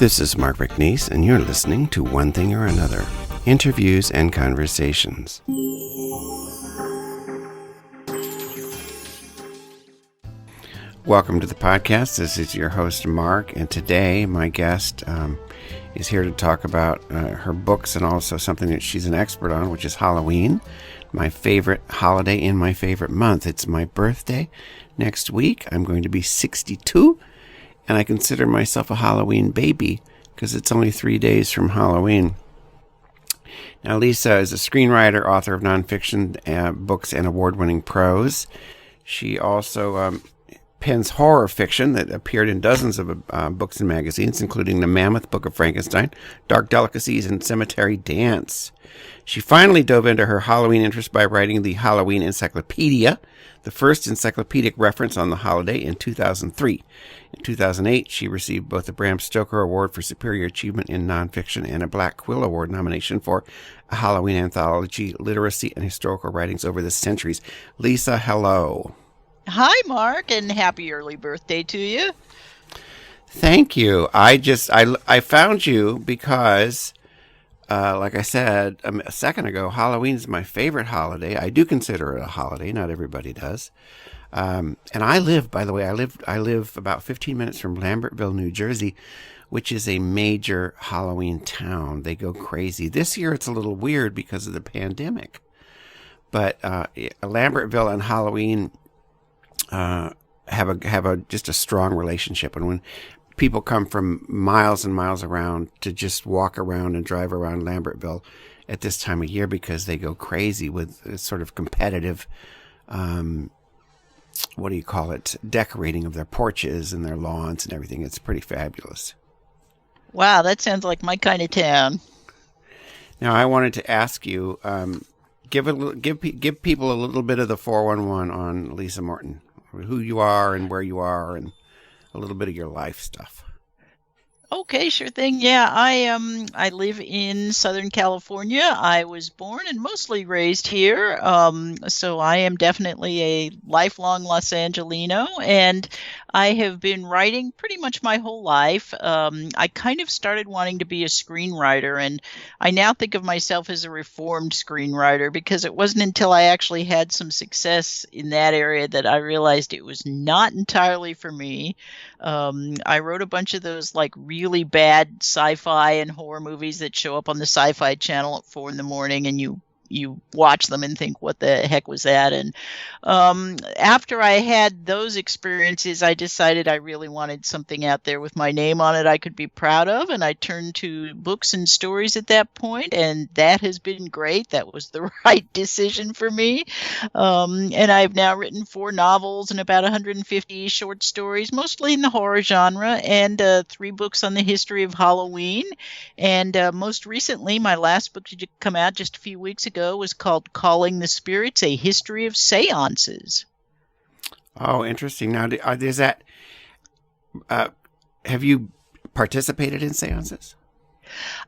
This is Mark McNeese, and you're listening to One Thing or Another, Interviews and Conversations. Welcome to the podcast. This is your host, Mark, and today my guest is here to talk about her books and also something that she's an expert on, which is Halloween, my favorite holiday in my favorite month. It's my birthday next week. I'm going to be 62, and I consider myself a Halloween baby because it's only 3 days from Halloween. Now, Lisa is a screenwriter, author of nonfiction books and award-winning prose. She also pens horror fiction that appeared in dozens of books and magazines, including The Mammoth Book of Frankenstein, Dark Delicacies, and Cemetery Dance. She finally dove into her Halloween interest by writing the Halloween Encyclopedia, the first encyclopedic reference on the holiday, in 2003. In 2008, she received both the Bram Stoker Award for Superior Achievement in Nonfiction and a Black Quill Award nomination for a Halloween anthology, Literacy and Historical Writings Over the Centuries. Lisa, hello. Hi, Mark, and happy early birthday to you. Thank you. I found you because, like I said a second ago, Halloween is my favorite holiday. I do consider it a holiday. Not everybody does. And I live about 15 minutes from Lambertville, New Jersey, which is a major Halloween town. They go crazy. This year it's a little weird because of the pandemic. But Lambertville and Halloween have just a strong relationship, and when people come from miles and miles around to just walk around and drive around Lambertville at this time of year because they go crazy with sort of competitive, decorating of their porches and their lawns and everything. It's pretty fabulous. Wow, that sounds like my kind of town. Now, I wanted to ask you, give people a little bit of the 411 on Lisa Morton. Who you are and where you are and a little bit of your life stuff. Okay, sure thing. Yeah, I live in Southern California. I was born and mostly raised here, so I am definitely a lifelong Los Angelino, and I have been writing pretty much my whole life. I kind of started wanting to be a screenwriter, and I now think of myself as a reformed screenwriter because it wasn't until I actually had some success in that area that I realized it was not entirely for me. I wrote a bunch of those really bad sci-fi and horror movies that show up on the Sci-Fi Channel at 4 a.m, and you watch them and think, what the heck was that? And after I had those experiences, I decided I really wanted something out there with my name on it I could be proud of, and I turned to books and stories at that point, and that has been great. That was the right decision for me. And I've now written 4 novels and about 150 short stories, mostly in the horror genre, and 3 books on the history of Halloween. And most recently, my last book to come out just a few weeks ago was called Calling the Spirits, A History of Seances. Oh, interesting. Now, is that, have you participated in seances?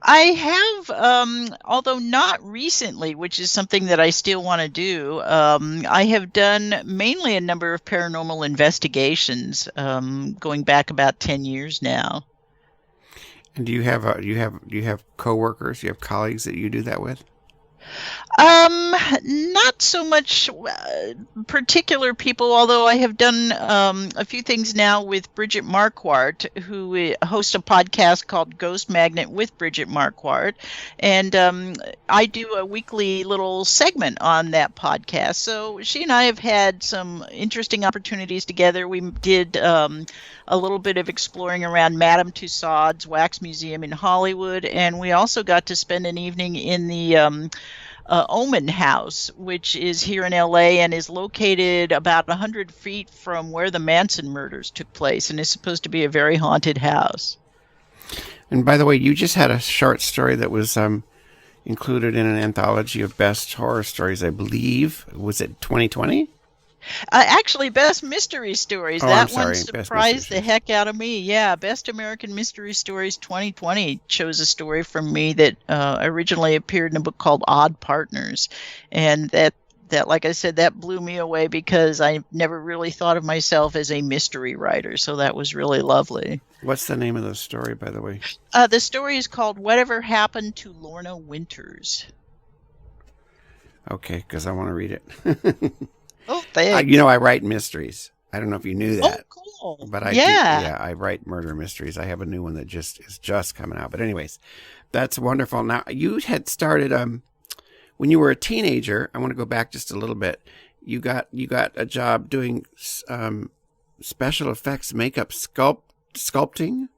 I have, although not recently, which is something that I still want to do. I have done mainly a number of paranormal investigations, going back about 10 years now. And do you have coworkers, you have colleagues that you do that with? Not so much particular people, although I have done a few things now with Bridget Marquardt, who hosts a podcast called Ghost Magnet with Bridget Marquardt, and I do a weekly little segment on that podcast. So she and I have had some interesting opportunities together. We did a little bit of exploring around Madame Tussauds Wax Museum in Hollywood, and we also got to spend an evening in the Omen House, which is here in LA and is located about 100 feet from where the Manson murders took place, and is supposed to be a very haunted house. And by the way, you just had a short story that was included in an anthology of best horror stories, I believe. Was it 2020? Actually, Best Mystery Stories. That one Best surprised the heck out of me. Yeah, Best American Mystery Stories 2020 chose a story from me that originally appeared in a book called Odd Partners, and that that. Like I said, that blew me away because I never really thought of myself as a mystery writer. So that was really lovely. What's the name of the story, by the way? The story is called Whatever Happened to Lorna Winters. Okay, because I want to read it. Oh, thanks. I write mysteries. I don't know if you knew Oh, that, cool. but I do. Yeah. Yeah, I write murder mysteries. I have a new one that is just coming out. But anyways, that's wonderful. Now you had started when you were a teenager. I want to go back just a little bit. You got a job doing special effects makeup sculpting.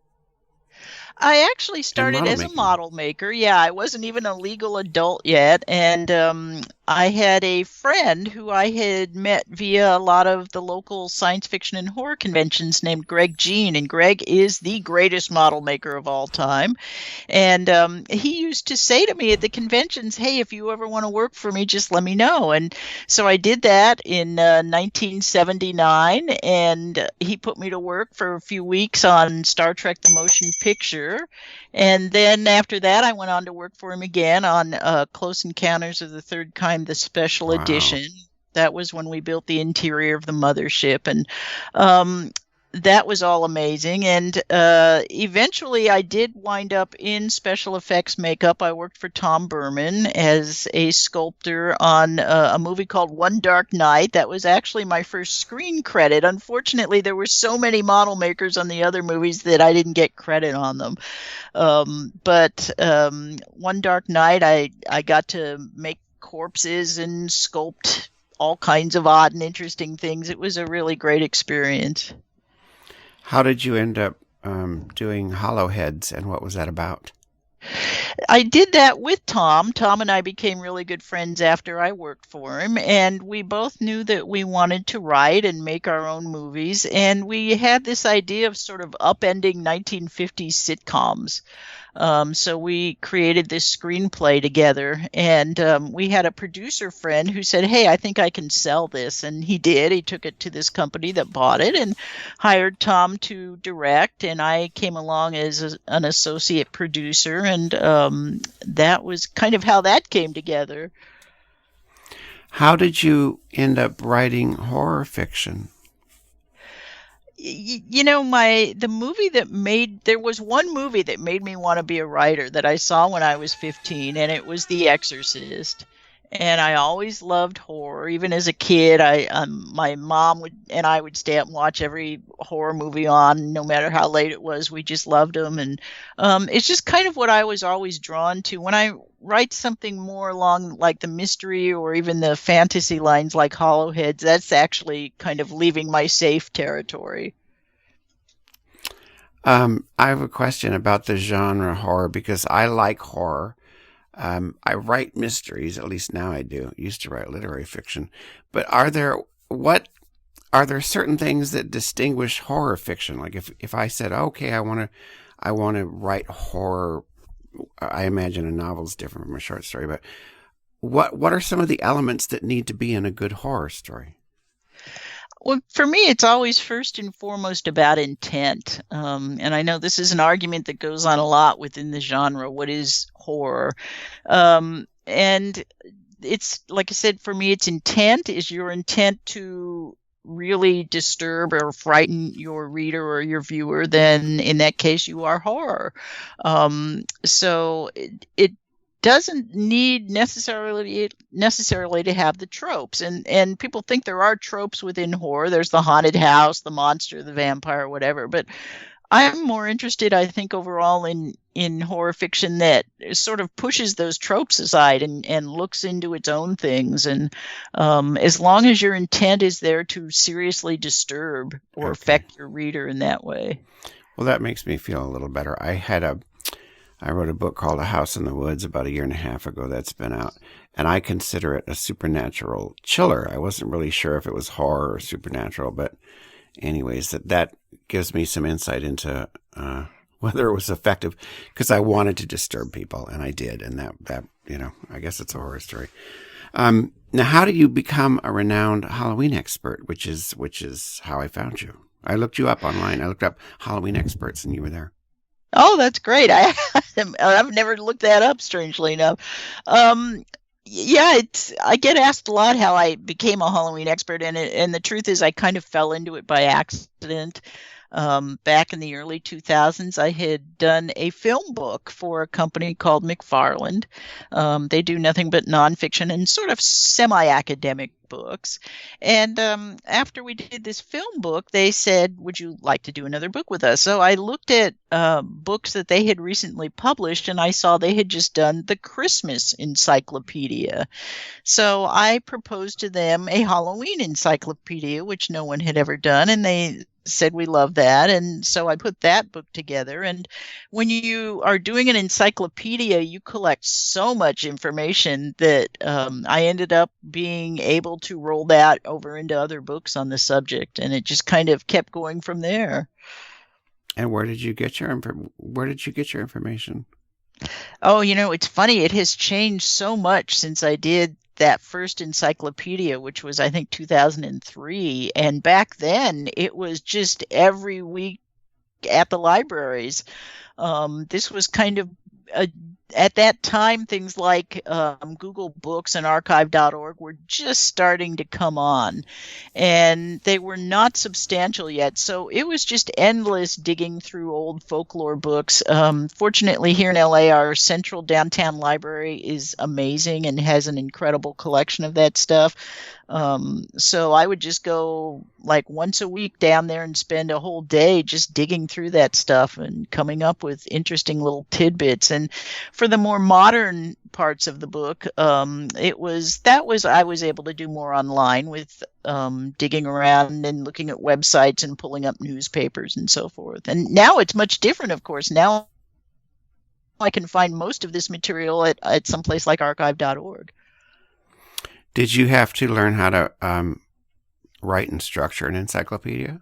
I actually started model as a making. model maker. Yeah, I wasn't even a legal adult yet. And I had a friend who I had met via a lot of the local science fiction and horror conventions named Greg Jean. And Greg is the greatest model maker of all time. And he used to say to me at the conventions, hey, if you ever want to work for me, just let me know. And so I did that in 1979. And he put me to work for a few weeks on Star Trek The Motion Picture. And then after that, I went on to work for him again on Close Encounters of the Third Kind, the special edition. That was when we built the interior of the mothership. And that was all amazing. And eventually I did wind up in special effects makeup. I worked for Tom Berman as a sculptor on a movie called One Dark Night. That was actually my first screen credit. Unfortunately, there were so many model makers on the other movies that I didn't get credit on them. But One Dark Night, I got to make corpses and sculpt all kinds of odd and interesting things. It was a really great experience. How did you end up doing Hollow Heads, and what was that about? I did that with Tom. Tom and I became really good friends after I worked for him, and we both knew that we wanted to write and make our own movies, and we had this idea of sort of upending 1950s sitcoms. So we created this screenplay together, and we had a producer friend who said, hey, I think I can sell this. And he did. He took it to this company that bought it and hired Tom to direct, and I came along as an associate producer, and that was kind of how that came together. How did you end up writing horror fiction? The movie there was one movie that made me want to be a writer that I saw when I was 15, and it was The Exorcist. And I always loved horror. Even as a kid, my mom and I would stay up and watch every horror movie on, no matter how late it was. We just loved them, and it's just kind of what I was always drawn to. When I write something more along like the mystery or even the fantasy lines like Hollow Heads, that's actually kind of leaving my safe territory. I have a question about the genre horror because I like horror. I write mysteries, at least now I do. I used to write literary fiction. But are there certain things that distinguish horror fiction? Like if I said, okay, I want to write horror, I imagine a novel's different from a short story, but what are some of the elements that need to be in a good horror story? Well, for me, it's always first and foremost about intent. And I know this is an argument that goes on a lot within the genre. What is horror? And it's, like I said, for me, it's intent. Is your intent to really disturb or frighten your reader or your viewer? Then in that case, you are horror. So it doesn't need necessarily to have the tropes, and people think there are tropes within horror. There's the haunted house, the monster, the vampire, whatever. But I'm more interested, I think, overall in horror fiction that sort of pushes those tropes aside and looks into its own things. And as long as your intent is there to seriously disturb or affect your reader in that way. Well, that makes me feel a little better. I wrote a book called A House in the Woods about 1.5 years ago that's been out, and I consider it a supernatural chiller. I wasn't really sure if it was horror or supernatural, but anyways, that gives me some insight into whether it was effective, because I wanted to disturb people, and I did, and that I guess it's a horror story. Now, how do you become a renowned Halloween expert, which is how I found you? I looked you up online. I looked up Halloween experts, and you were there. Oh, that's great. I've never looked that up, strangely enough. Yeah, I get asked a lot how I became a Halloween expert, and the truth is I kind of fell into it by accident. Back in the early 2000s, I had done a film book for a company called McFarland. They do nothing but nonfiction and sort of semi-academic books. And after we did this film book, they said, "Would you like to do another book with us?" So I looked at books that they had recently published, and I saw they had just done the Christmas encyclopedia. So I proposed to them a Halloween encyclopedia, which no one had ever done, and they said we love that. And so I put that book together. And when you are doing an encyclopedia, you collect so much information that I ended up being able to roll that over into other books on the subject, and it just kind of kept going from there. And where did you get your information? Oh, it's funny. It has changed so much since I did that first encyclopedia, which was, I think, 2003. And back then, it was just every week at the libraries. This was kind of a, at that time, things like Google Books and archive.org were just starting to come on, and they were not substantial yet. So it was just endless digging through old folklore books. Fortunately, here in LA, our central downtown library is amazing and has an incredible collection of that stuff. So I would just go like once a week down there and spend a whole day just digging through that stuff and coming up with interesting little tidbits. And for the more modern parts of the book, I was able to do more online with digging around and looking at websites and pulling up newspapers and so forth. And now it's much different, of course. Now I can find most of this material at some place like archive.org. Did you have to learn how to write and structure an encyclopedia?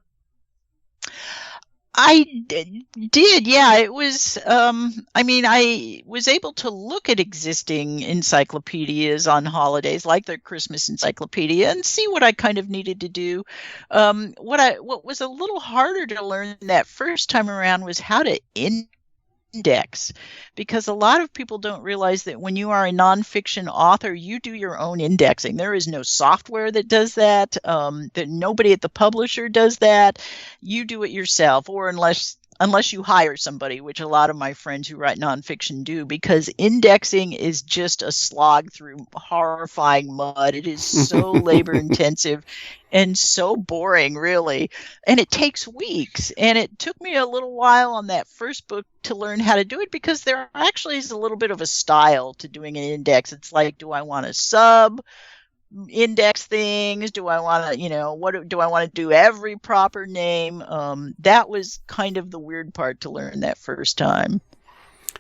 I did, yeah. It was, I mean, I was able to look at existing encyclopedias on holidays, like the Christmas encyclopedia, and see what I kind of needed to do. What was a little harder to learn that first time around was how to index, because a lot of people don't realize that when you are a nonfiction author, you do your own indexing. There is no software that does that. That nobody at the publisher does that. You do it yourself, or unless you hire somebody, which a lot of my friends who write nonfiction do, because indexing is just a slog through horrifying mud. It is so labor intensive and so boring, really. And it takes weeks. And it took me a little while on that first book to learn how to do it, because there actually is a little bit of a style to doing an index. It's like, do I want to sub index things? Do I want to, what do I want to do every proper name? That was kind of the weird part to learn that first time.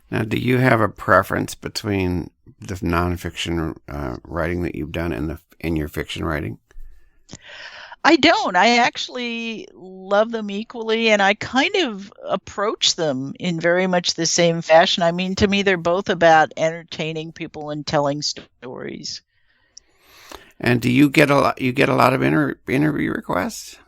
Now, do you have a preference between the nonfiction writing that you've done and your fiction writing? I don't. I actually love them equally, and I kind of approach them in very much the same fashion. I mean, to me, they're both about entertaining people and telling stories. And do you get a lot? You get a lot of interview requests?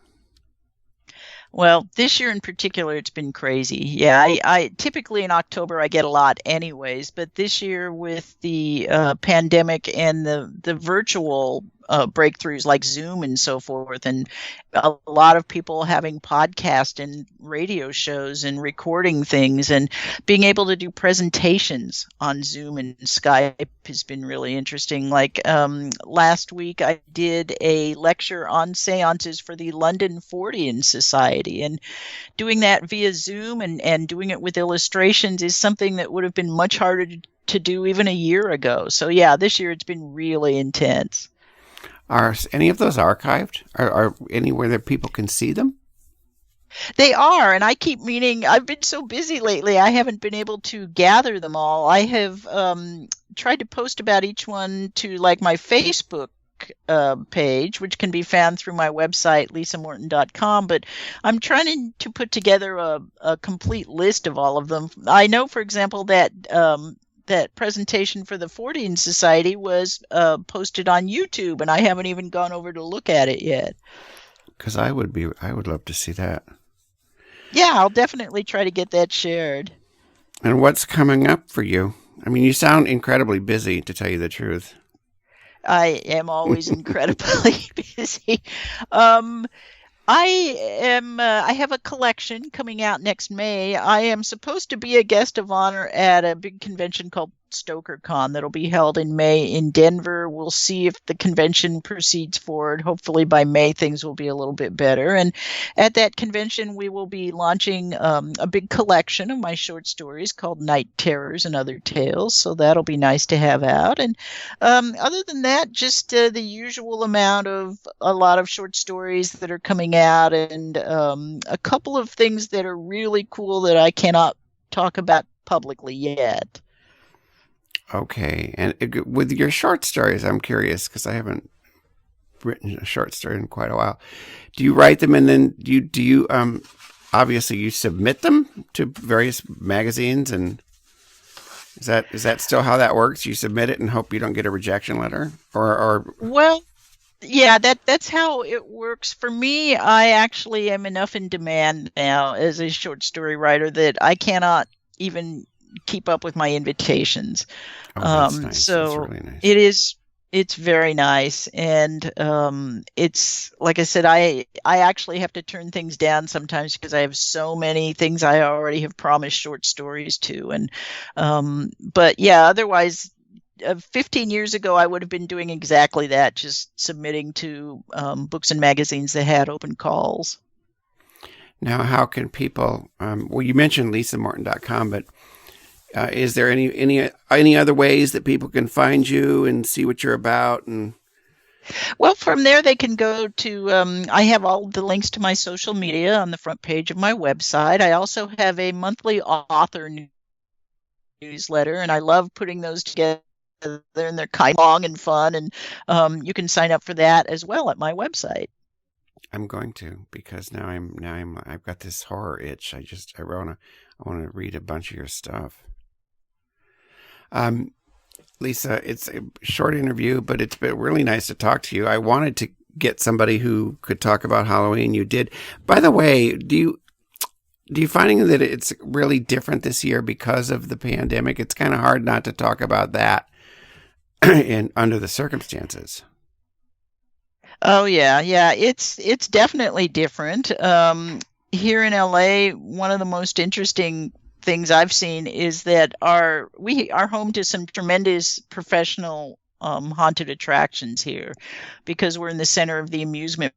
Well, this year in particular, it's been crazy. Yeah, I typically in October I get a lot anyways, but this year with the pandemic and the virtual breakthroughs like Zoom and so forth, and a lot of people having podcast and radio shows and recording things and being able to do presentations on Zoom and Skype has been really interesting. Like last week, I did a lecture on seances for the London Fortean Society, and doing that via Zoom and doing it with illustrations is something that would have been much harder to do even a year ago. So yeah, this year it's been really intense. Are any of those archived? Are anywhere that people can see them? They are, and I keep meaning, I've been so busy lately, I haven't been able to gather them all. I have tried to post about each one to like my Facebook page, which can be found through my website, lisamorton.com, but I'm trying to put together a complete list of all of them. I know, for example, that that presentation for the Fortean Society was posted on YouTube, and I haven't even gone over to look at it yet. Because I would love to see that. Yeah, I'll definitely try to get that shared. And what's coming up for you? I mean, you sound incredibly busy, to tell you the truth. I am always incredibly busy. Um, I have a collection coming out next May. I am supposed to be a guest of honor at a big convention called StokerCon that'll be held in May in Denver. We'll see if the convention proceeds forward. Hopefully by May things will be a little bit better. And at that convention we will be launching a big collection of my short stories called Night Terrors and Other Tales. So that'll be nice to have out. And other than that, just the usual amount of a lot of short stories that are coming out, and a couple of things that are really cool that I cannot talk about publicly yet. Okay. And with your short stories, I'm curious because I haven't written a short story in quite a while. Do you write them and then do you obviously you submit them to various magazines, and is that still how that works? You submit it and hope you don't get a rejection letter, or Well, yeah, that's how it works. For me, I actually am enough in demand now as a short story writer that I cannot even keep up with my invitations. oh, that's nice. That's So really nice. it's very nice, and it's like I said, I actually have to turn things down sometimes because I have so many things I already have promised short stories to, and but yeah, otherwise 15 years ago, I would have been doing exactly that, just submitting to books and magazines that had open calls. Now, how can people? Well, you mentioned lisamorton.com, but is there any other ways that people can find you and see what you're about? And Well, from there, they can go to, I have all the links to my social media on the front page of my website. I also have a monthly author newsletter, and I love putting those together. And they're kind of long and fun, and you can sign up for that as well at my website. I'm going to, because I've got this horror itch. I want to read a bunch of your stuff. Lisa, it's a short interview, but it's been really nice to talk to you. I wanted to get somebody who could talk about Halloween. You did. By the way, do you finding that it's really different this year because of the pandemic? It's kind of hard not to talk about that and under the circumstances. Oh yeah, it's definitely different. Here in LA, one of the most interesting things I've seen is that we are home to some tremendous professional haunted attractions here, because we're in the center of the amusement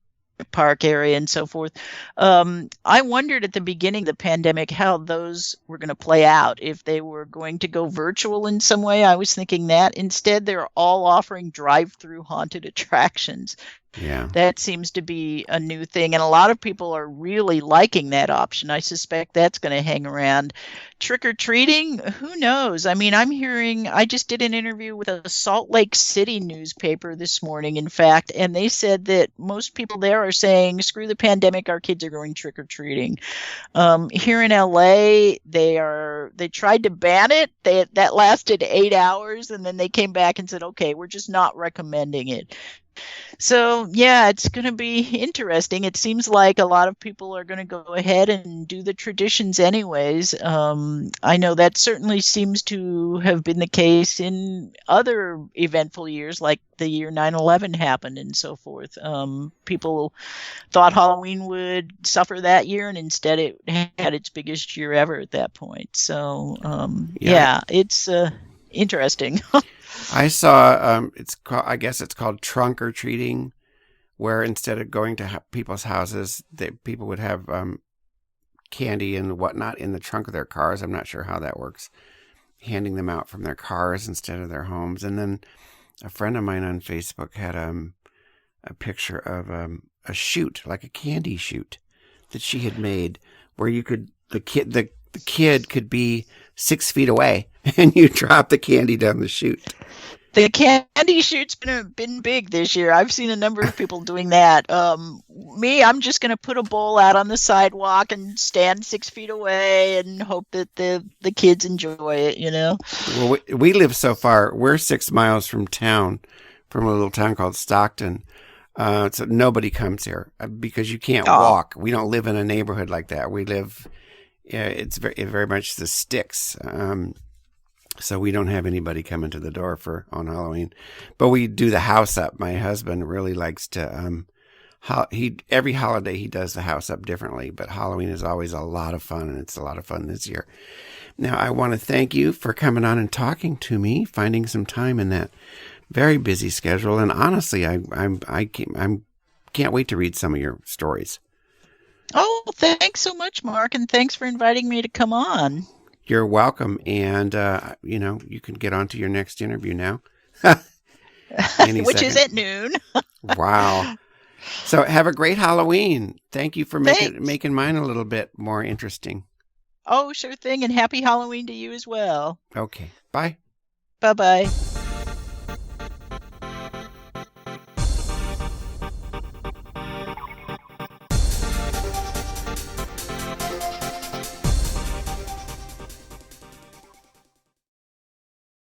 park area and so forth. I wondered at the beginning of the pandemic how those were going to play out, if they were going to go virtual in some way. I was thinking that instead they're all offering drive-through haunted attractions. Yeah. That seems to be a new thing, and a lot of people are really liking that option. I suspect that's going to hang around. Trick or treating, who knows? I mean, I just did an interview with a Salt Lake City newspaper this morning, in fact, and they said that most people there are saying, screw the pandemic, our kids are going trick or treating. Here in LA, they tried to ban it. That lasted 8 hours, and then they came back and said, okay, we're just not recommending it. So, yeah, it's going to be interesting. It seems like a lot of people are going to go ahead and do the traditions anyways. I know that certainly seems to have been the case in other eventful years, like the year 9/11 happened and so forth. People thought Halloween would suffer that year, and instead it had its biggest year ever at that point. So, yeah, it's interesting. I saw I guess it's called trunk or treating, where instead of going to people's houses, people would have candy and whatnot in the trunk of their cars. I'm not sure how that works, handing them out from their cars instead of their homes. And then a friend of mine on Facebook had a picture of a chute, like a candy chute, that she had made, where you could the kid could be 6 feet away and you drop the candy down the chute. The candy chute's been big this year. I've seen a number of people doing that. I'm just going to put a bowl out on the sidewalk and stand 6 feet away and hope that the kids enjoy it, you know? Well, we live so far. We're 6 miles from town, from a little town called Stockton. So nobody comes here because you can't walk. We don't live in a neighborhood like that. We live, it's very, very much the sticks. So we don't have anybody coming to the door on Halloween, but we do the house up. My husband really likes to, every holiday he does the house up differently, but Halloween is always a lot of fun, and it's a lot of fun this year. Now, I want to thank you for coming on and talking to me, finding some time in that very busy schedule. And honestly, I can't wait to read some of your stories. Oh, thanks so much, Mark, and thanks for inviting me to come on. You're welcome. And, you can get on to your next interview now. Which is at noon. Wow. So have a great Halloween. Thank you for making mine a little bit more interesting. Oh, sure thing. And happy Halloween to you as well. Okay. Bye. Bye-bye.